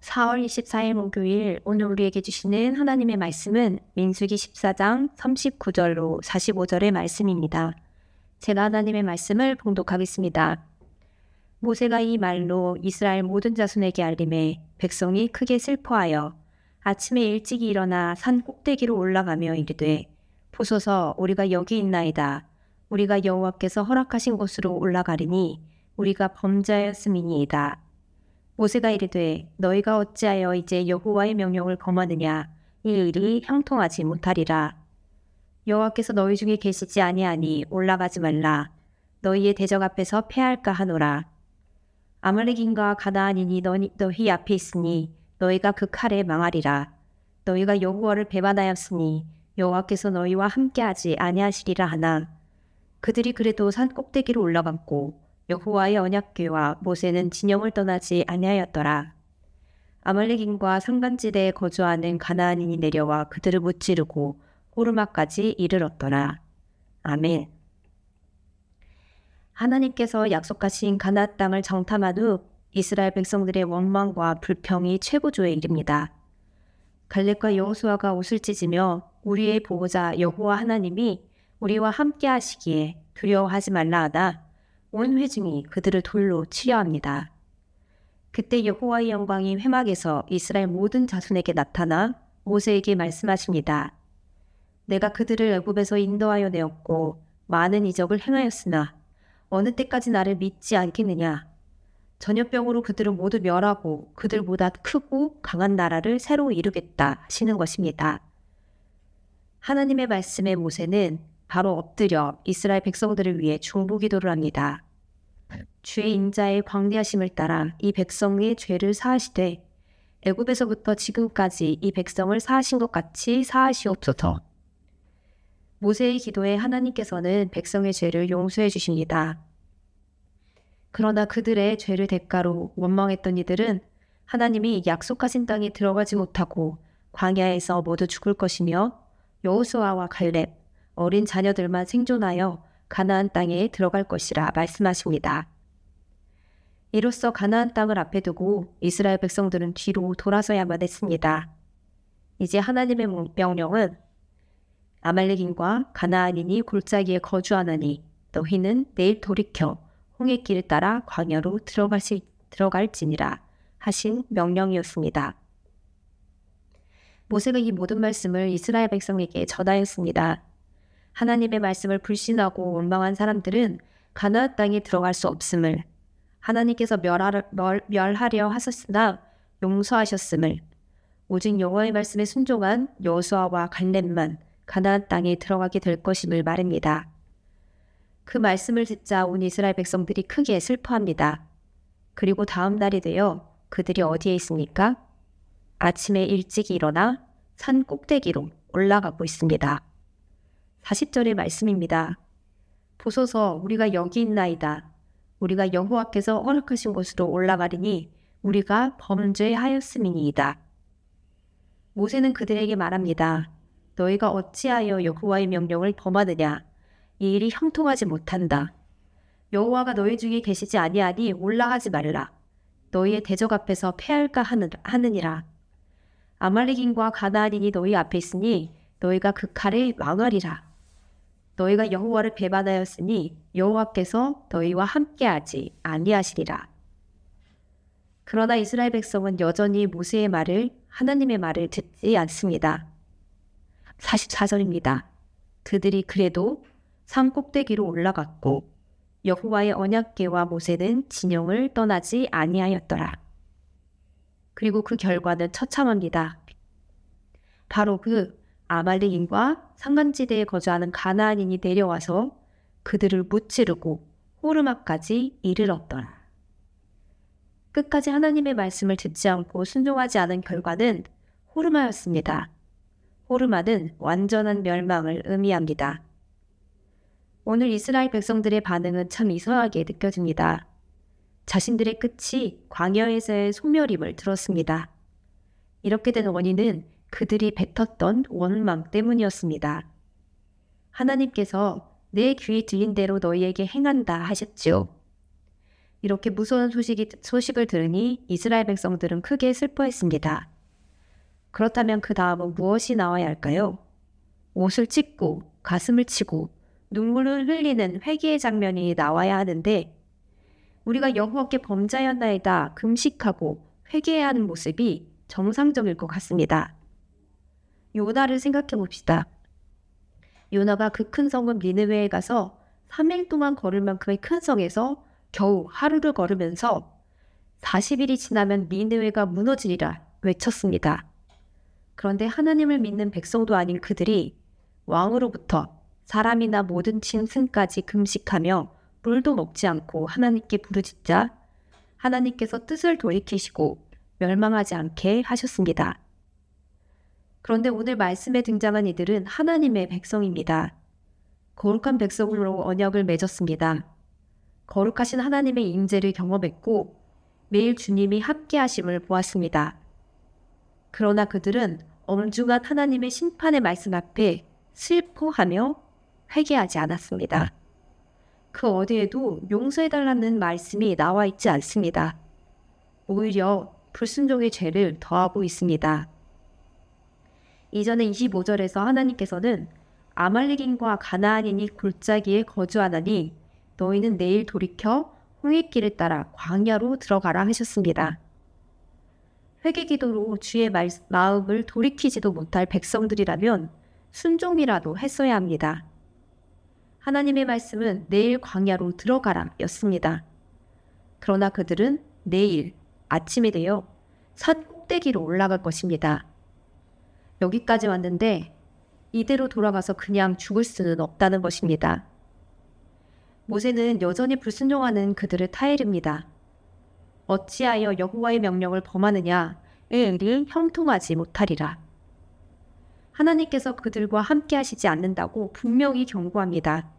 4월 24일 목요일 오늘 우리에게 주시는 하나님의 말씀은 민수기 14장 39절로 45절의 말씀입니다. 제가 하나님의 말씀을 봉독하겠습니다. 모세가 이 말로 이스라엘 모든 자손에게 알림해 백성이 크게 슬퍼하여 아침에 일찍이 일어나 산 꼭대기로 올라가며 이르되 보소서 우리가 여기 있나이다. 우리가 여호와께서 허락하신 곳으로 올라가리니 우리가 범죄하였음이니이다. 모세가 이르되 너희가 어찌하여 이제 여호와의 명령을 범하느냐 이 일이 형통하지 못하리라. 여호와께서 너희 중에 계시지 아니하니 올라가지 말라. 너희의 대적 앞에서 패할까 하노라. 아말렉인과 가나안인이 너희 앞에 있으니 너희가 그 칼에 망하리라. 너희가 여호와를 배반하였으니 여호와께서 너희와 함께하지 아니하시리라 하나 그들이 그래도 산 꼭대기로 올라갔고 여호와의 언약궤와 모세는 진영을 떠나지 아니하였더라. 아말렉인과 산간지대에 거주하는 가나안인이 내려와 그들을 무찌르고 호르마까지 이르렀더라. 아멘. 하나님께서 약속하신 가나안 땅을 정탐한 후 이스라엘 백성들의 원망과 불평이 최고조에 이릅니다. 갈렙과 여호수아가 옷을 찢으며 우리의 보호자 여호와 하나님이 우리와 함께 하시기에 두려워하지 말라 하다 온 회중이 그들을 돌로 치려 합니다. 그때 여호와의 영광이 회막에서 이스라엘 모든 자손에게 나타나 모세에게 말씀하십니다. 내가 그들을 애굽에서 인도하여 내었고 많은 이적을 행하였으나 어느 때까지 나를 믿지 않겠느냐. 전염병으로 그들을 모두 멸하고 그들보다 크고 강한 나라를 새로 이루겠다 하시는 것입니다. 하나님의 말씀에 모세는 바로 엎드려 이스라엘 백성들을 위해 중보기도를 합니다. 주의 인자의 광대하심을 따라 이 백성의 죄를 사하시되 애굽에서부터 지금까지 이 백성을 사하신 것 같이 사하시옵소서. 모세의 기도에 하나님께서는 백성의 죄를 용서해 주십니다. 그러나 그들의 죄를 대가로 원망했던 이들은 하나님이 약속하신 땅에 들어가지 못하고 광야에서 모두 죽을 것이며 여호수아와 갈렙, 어린 자녀들만 생존하여 가나안 땅에 들어갈 것이라 말씀하십니다. 이로써 가나안 땅을 앞에 두고 이스라엘 백성들은 뒤로 돌아서야만 했습니다. 이제 하나님의 명령은 아말렉인과 가나안인이 골짜기에 거주하나니 너희는 내일 돌이켜 홍해 길을 따라 광야로 들어갈지니라 하신 명령이었습니다. 모세가 이 모든 말씀을 이스라엘 백성에게 전하였습니다. 하나님의 말씀을 불신하고 원망한 사람들은 가나안 땅에 들어갈 수 없음을, 하나님께서 멸하려 하셨으나 용서하셨음을, 오직 여호와의 말씀에 순종한 여호수아와 갈렙만 가나안 땅에 들어가게 될 것임을 말합니다. 그 말씀을 듣자 온 이스라엘 백성들이 크게 슬퍼합니다. 그리고 다음 날이 되어 그들이 어디에 있습니까? 아침에 일찍 일어나 산 꼭대기로 올라가고 있습니다. 40절의 말씀입니다. 보소서 우리가 여기 있나이다. 우리가 여호와께서 허락하신 곳으로 올라가리니 우리가 범죄하였음이니이다. 모세는 그들에게 말합니다. 너희가 어찌하여 여호와의 명령을 범하느냐. 이 일이 형통하지 못한다. 여호와가 너희 중에 계시지 아니하니 올라가지 말라. 너희의 대적 앞에서 패할까 하느니라. 아말렉인과 가나안인이 너희 앞에 있으니 너희가 그 칼에 망하리라. 너희가 여호와를 배반하였으니 여호와께서 너희와 함께하지 아니하시리라. 그러나 이스라엘 백성은 여전히 모세의 말을, 하나님의 말을 듣지 않습니다. 44절입니다. 그들이 그래도 산 꼭대기로 올라갔고 여호와의 언약궤와 모세는 진영을 떠나지 아니하였더라. 그리고 그 결과는 처참합니다. 바로 그 아말렉인과 산간지대에 거주하는 가나안인이 내려와서 그들을 무찌르고 호르마까지 이르렀더라. 끝까지 하나님의 말씀을 듣지 않고 순종하지 않은 결과는 호르마였습니다. 호르마는 완전한 멸망을 의미합니다. 오늘 이스라엘 백성들의 반응은 참 이상하게 느껴집니다. 자신들의 끝이 광야에서의 소멸임을 들었습니다. 이렇게 된 원인은 그들이 뱉었던 원망 때문이었습니다. 하나님께서 내 귀에 들린 대로 너희에게 행한다 하셨지요. 이렇게 무서운 소식을 들으니 이스라엘 백성들은 크게 슬퍼했습니다. 그렇다면 그 다음은 무엇이 나와야 할까요? 옷을 찢고 가슴을 치고 눈물을 흘리는 회개의 장면이 나와야 하는데 우리가 여호와께 범죄하였나이다 금식하고 회개해야 하는 모습이 정상적일 것 같습니다. 요나를 생각해 봅시다. 요나가 그 큰 성은 니느웨에 가서 3일 동안 걸을 만큼의 큰 성에서 겨우 하루를 걸으면서 40일이 지나면 니느웨가 무너지리라 외쳤습니다. 그런데 하나님을 믿는 백성도 아닌 그들이 왕으로부터 사람이나 모든 짐승까지 금식하며 물도 먹지 않고 하나님께 부르짖자 하나님께서 뜻을 돌이키시고 멸망하지 않게 하셨습니다. 그런데 오늘 말씀에 등장한 이들은 하나님의 백성입니다. 거룩한 백성으로 언약을 맺었습니다. 거룩하신 하나님의 임재를 경험했고 매일 주님이 함께 하심을 보았습니다. 그러나 그들은 엄중한 하나님의 심판의 말씀 앞에 슬퍼하며 회개하지 않았습니다. 그 어디에도 용서해달라는 말씀이 나와 있지 않습니다. 오히려 불순종의 죄를 더하고 있습니다. 이전에 25절에서 하나님께서는 아말렉인과 가나안인이 골짜기에 거주하나니 너희는 내일 돌이켜 홍해길을 따라 광야로 들어가라 하셨습니다. 회개기도로 주의 마음을 돌이키지도 못할 백성들이라면 순종이라도 했어야 합니다. 하나님의 말씀은 내일 광야로 들어가라 였습니다. 그러나 그들은 내일 아침이 되어 산 꼭대기로 올라갈 것입니다. 여기까지 왔는데 이대로 돌아가서 그냥 죽을 수는 없다는 것입니다. 모세는 여전히 불순종하는 그들을 타이릅니다. 어찌하여 여호와의 명령을 범하느냐 을 형통하지 못하리라. 하나님께서 그들과 함께 하시지 않는다고 분명히 경고합니다.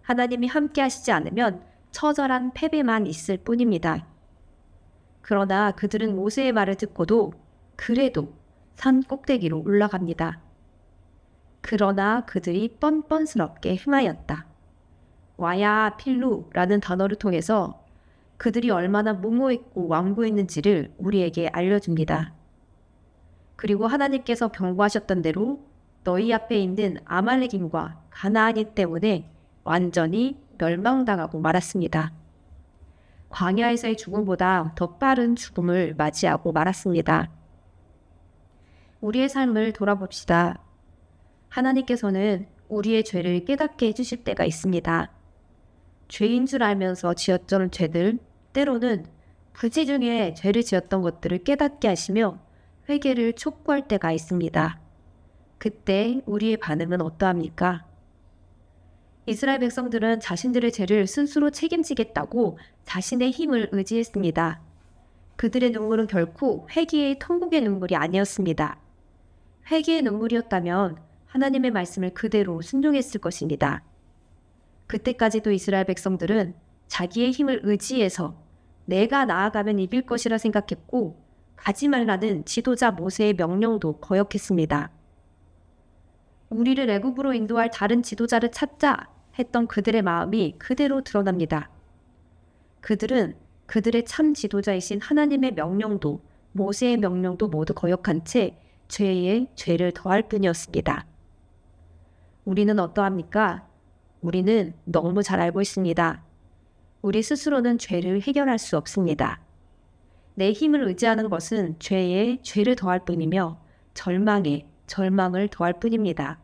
하나님이 함께 하시지 않으면 처절한 패배만 있을 뿐입니다. 그러나 그들은 모세의 말을 듣고도 그래도 산 꼭대기로 올라갑니다. 그러나 그들이 뻔뻔스럽게 흥하였다. 와야 필루라는 단어를 통해서 그들이 얼마나 무모했고 완고했는지를 우리에게 알려줍니다. 그리고 하나님께서 경고하셨던 대로 너희 앞에 있는 아말렉인과 가나안인 때문에 완전히 멸망당하고 말았습니다. 광야에서의 죽음보다 더 빠른 죽음을 맞이하고 말았습니다. 우리의 삶을 돌아봅시다. 하나님께서는 우리의 죄를 깨닫게 해주실 때가 있습니다. 죄인 줄 알면서 지었던 죄들, 때로는 부지 중에 죄를 지었던 것들을 깨닫게 하시며 회개를 촉구할 때가 있습니다. 그때 우리의 반응은 어떠합니까? 이스라엘 백성들은 자신들의 죄를 스스로 책임지겠다고 자신의 힘을 의지했습니다. 그들의 눈물은 결코 회개의 통곡의 눈물이 아니었습니다. 회개의 눈물이었다면 하나님의 말씀을 그대로 순종했을 것입니다. 그때까지도 이스라엘 백성들은 자기의 힘을 의지해서 내가 나아가면 이길 것이라 생각했고 가지 말라는 지도자 모세의 명령도 거역했습니다. 우리를 애굽으로 인도할 다른 지도자를 찾자 했던 그들의 마음이 그대로 드러납니다. 그들은 그들의 참 지도자이신 하나님의 명령도 모세의 명령도 모두 거역한 채 죄에 죄를 더할 뿐이었습니다. 우리는 어떠합니까? 우리는 너무 잘 알고 있습니다. 우리 스스로는 죄를 해결할 수 없습니다. 내 힘을 의지하는 것은 죄에 죄를 더할 뿐이며 절망에 절망을 더할 뿐입니다.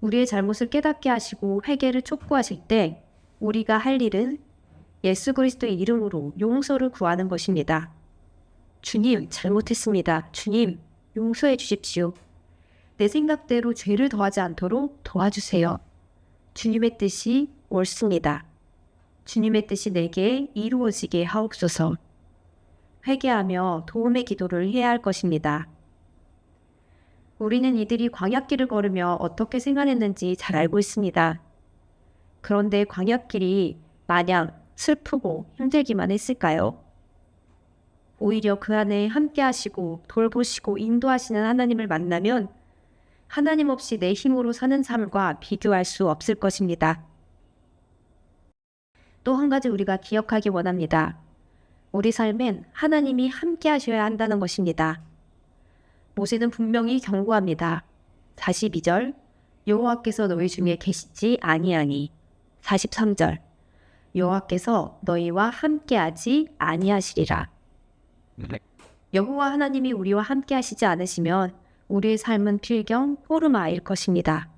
우리의 잘못을 깨닫게 하시고 회개를 촉구하실 때 우리가 할 일은 예수 그리스도의 이름으로 용서를 구하는 것입니다. 주님, 잘못했습니다. 주님, 용서해 주십시오. 내 생각대로 죄를 더하지 않도록 도와주세요. 주님의 뜻이 옳습니다. 주님의 뜻이 내게 이루어지게 하옵소서. 회개하며 도움의 기도를 해야 할 것입니다. 우리는 이들이 광야길을 걸으며 어떻게 생활했는지 잘 알고 있습니다. 그런데 광야길이 마냥 슬프고 힘들기만 했을까요? 오히려 그 안에 함께 하시고 돌보시고 인도하시는 하나님을 만나면 하나님 없이 내 힘으로 사는 삶과 비교할 수 없을 것입니다. 또 한 가지 우리가 기억하기 원합니다. 우리 삶엔 하나님이 함께 하셔야 한다는 것입니다. 모세는 분명히 경고합니다. 42절 여호와께서 너희 중에 계시지 아니하니 43절 여호와께서 너희와 함께하지 아니하시리라. 여호와 하나님이 우리와 함께 하시지 않으시면 우리의 삶은 필경 포르마일 것입니다.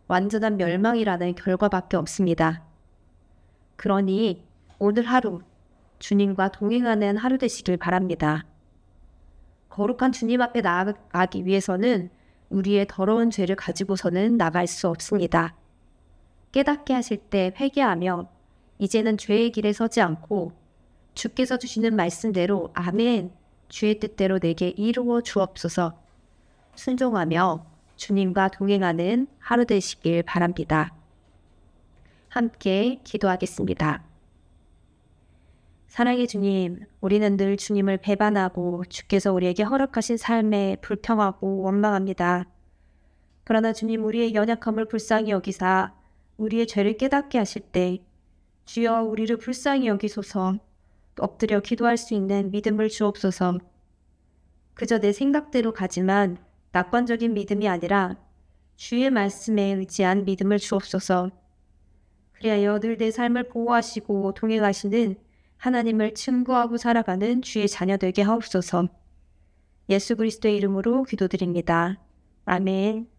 완전한 멸망이라는 결과밖에 없습니다. 그러니 오늘 하루 주님과 동행하는 하루 되시길 바랍니다. 거룩한 주님 앞에 나아가기 위해서는 우리의 더러운 죄를 가지고서는 나갈 수 없습니다. 깨닫게 하실 때 회개하며 이제는 죄의 길에 서지 않고 주께서 주시는 말씀대로 아멘, 주의 뜻대로 내게 이루어 주옵소서 순종하며 주님과 동행하는 하루 되시길 바랍니다. 함께 기도하겠습니다. 사랑의 주님, 우리는 늘 주님을 배반하고 주께서 우리에게 허락하신 삶에 불평하고 원망합니다. 그러나 주님, 우리의 연약함을 불쌍히 여기사 우리의 죄를 깨닫게 하실 때 주여 우리를 불쌍히 여기소서, 엎드려 기도할 수 있는 믿음을 주옵소서. 그저 내 생각대로 가지만 낙관적인 믿음이 아니라 주의 말씀에 의지한 믿음을 주옵소서. 그리하여 늘 내 삶을 보호하시고 동행하시는 하나님을 친구하고 살아가는 주의 자녀 되게 하옵소서. 예수 그리스도의 이름으로 기도드립니다. 아멘.